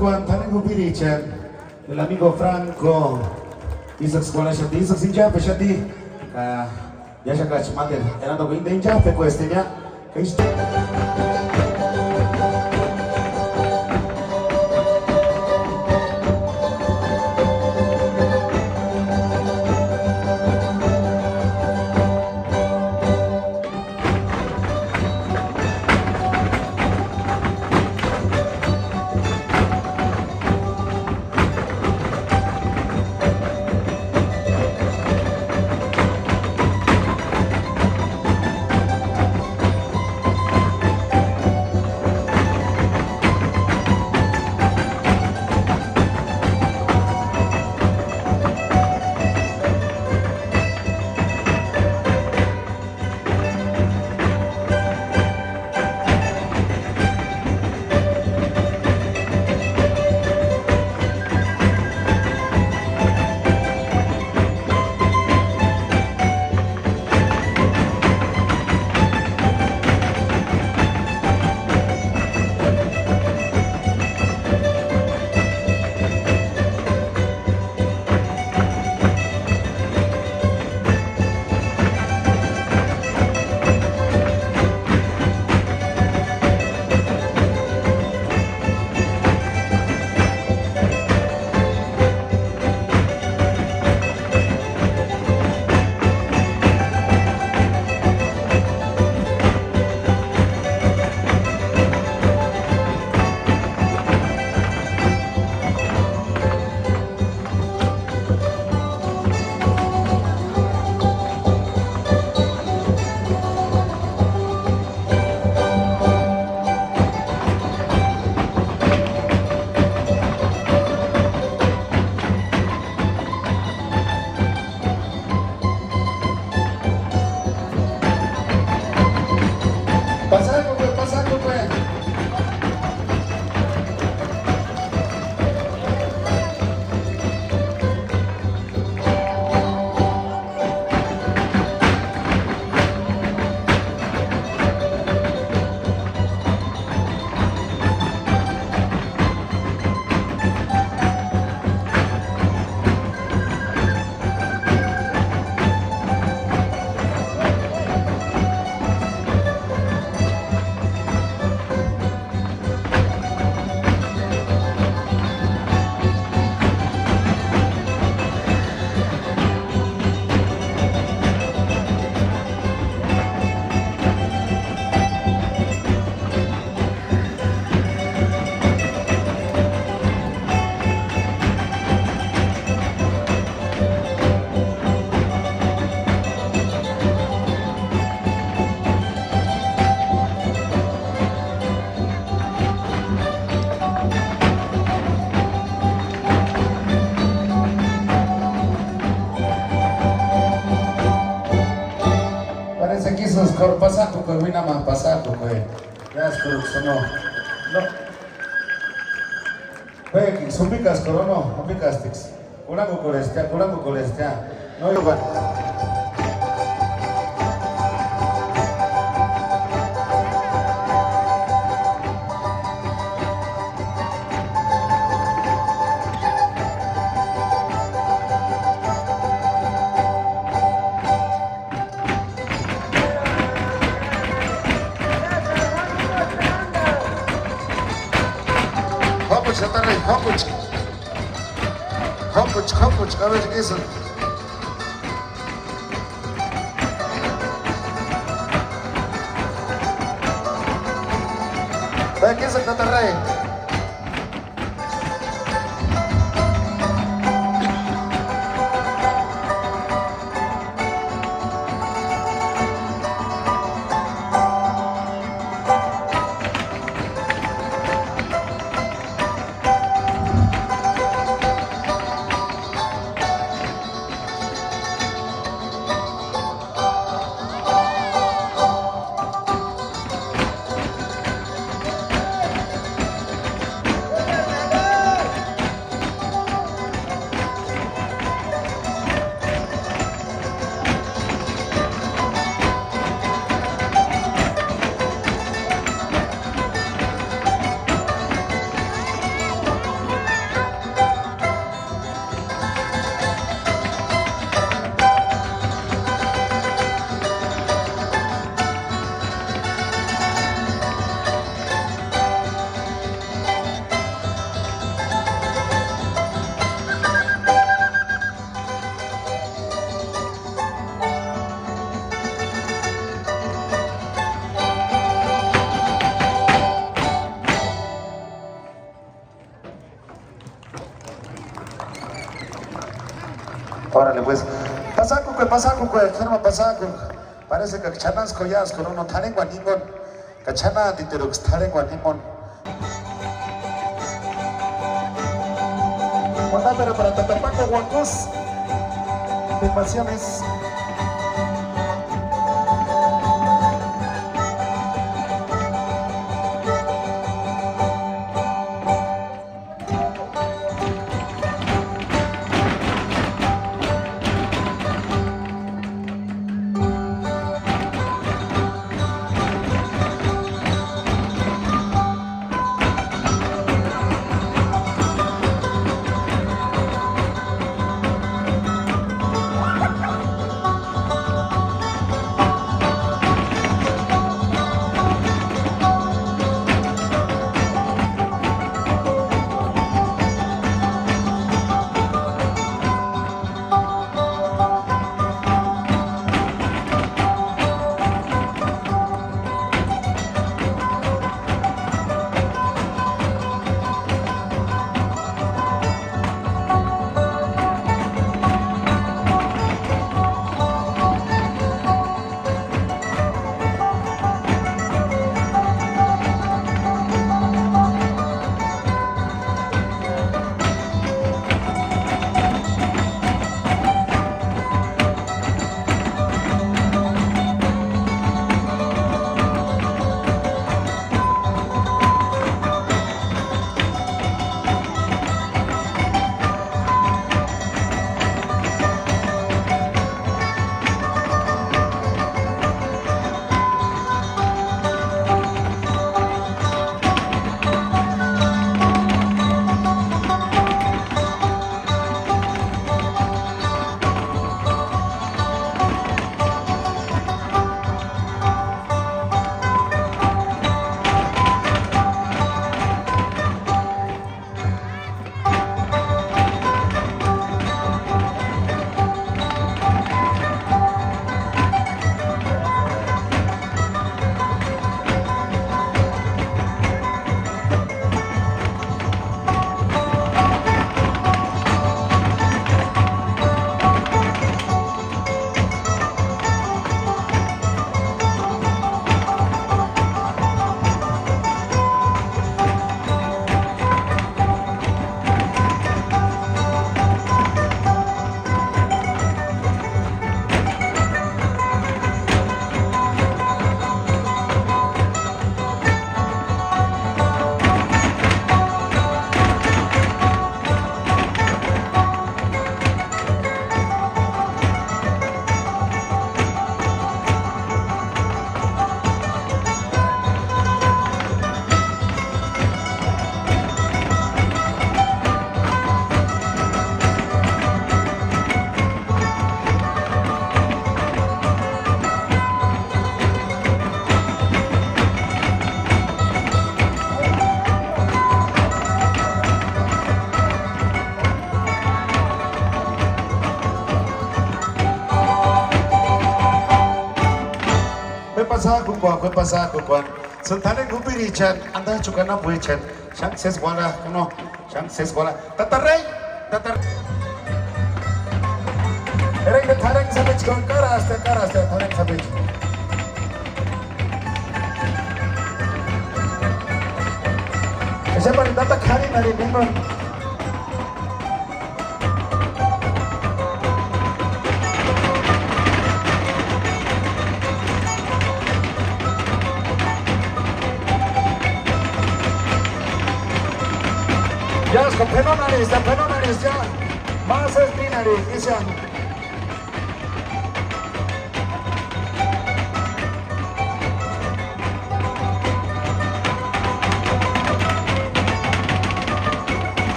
quan Thánh Hữu Richard, l'amico Franco, Isaac Squalasciati, Isaac Sinjapesciati, Yashaka Chimater, e hanno quindi in già per queste passato con lui, ma passato con no. Poi su picas corono, no picas tix. Kulango kolestia. No yo Hoppuch, a ver qué es eso. ¿Ve qué es el Tatarrey? pasaco, pues, ¿qué no pasaco? Parece que chanas collas con uno tan en guanimón, cachana titero estar en guanimón. Cuando pero para Tatapaco, guacos, de pasiones. Fue pasada con Santana Gupiri Chan, anda chukana Buichan, Shank says Walla, no, Shank says Walla, Tatarray, Tatar. Erek the Tarek Savage con Karas, the Tarek Savage. Siapa yang datang hari dari Bimber? Ya, con penonaris ya. Más es binaris, dice.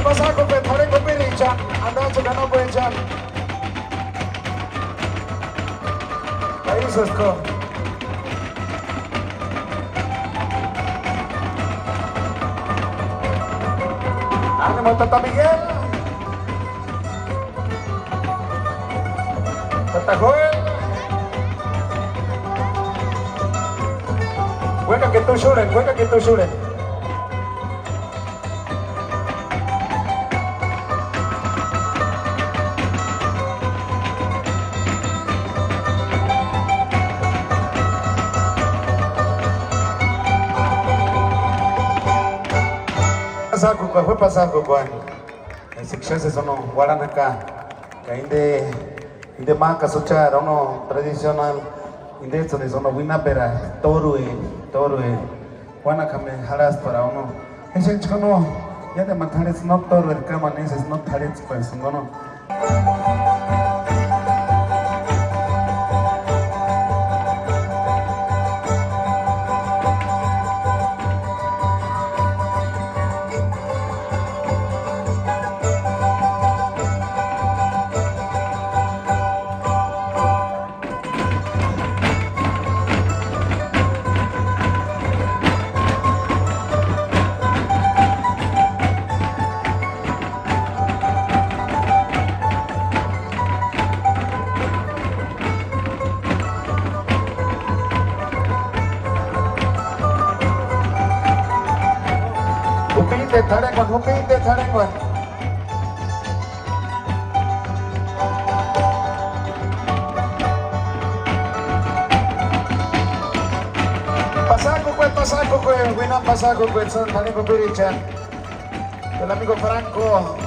Pasaco, pues, Tarek Gupiri Chan, anda chukana Buichan. Ahí se esco. Ánimo, Tata Miguel. Tata Joel. Juega que tú shuren. pasado con ese que se sonó guaranaca que inde marca sochar uno tradicional inde esto de sono winapera torue guanaca me haras para uno ese chico no ya de matares no todo el cama neces no tares pues no Upite tarengon. Pasaco pues, Winam pasaco pues, son Talengo Piricha, el amigo Franco.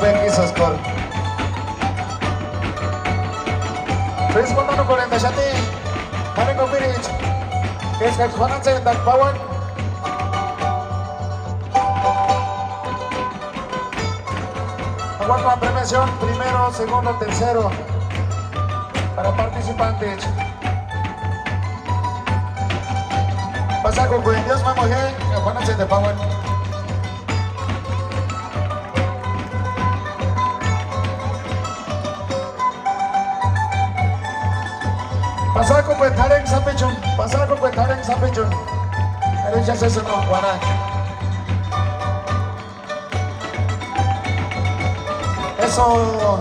Pequisos con Prince Montano 47 Talengo Pirich es que Juan se da Pawan aguanta la premiación primero, segundo, tercero para participantes pasa con Dios vamos bien Juan se da Pawan Pasaco pues Tarek Sapechun, Pasaco pues Tarek Sapechun. Eres ya se no guara. Eso.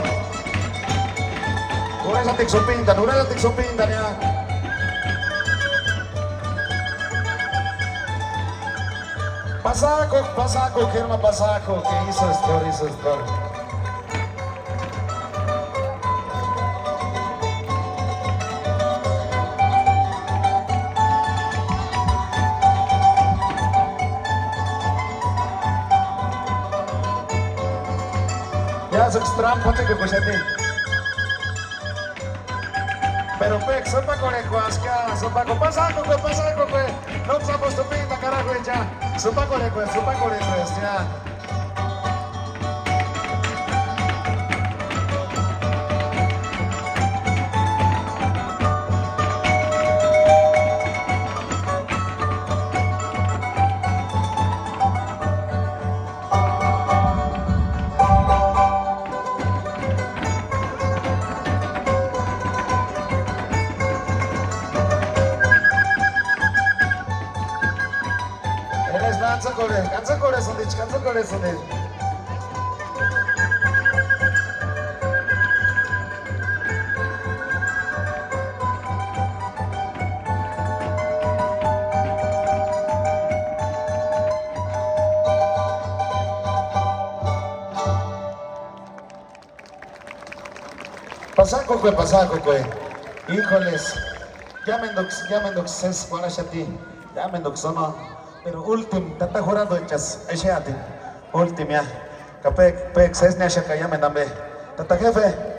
Uresa Tixopintan ya. Pasaco, Germa Pasaco, que hizo score. Ya se extrampa que pues pero pek sopa con el cuasca, sopa con pasaco pues, no usamos tu pinta carajo ya, sopa con el ya. Cansa corazón de Pasaco pues. Híjoles. Llamendox es Guanachati. Llamendox no. Pero último, te está jurando hechas, échate, último ya. Capec, es Nashaka, llamen también. Tata jefe.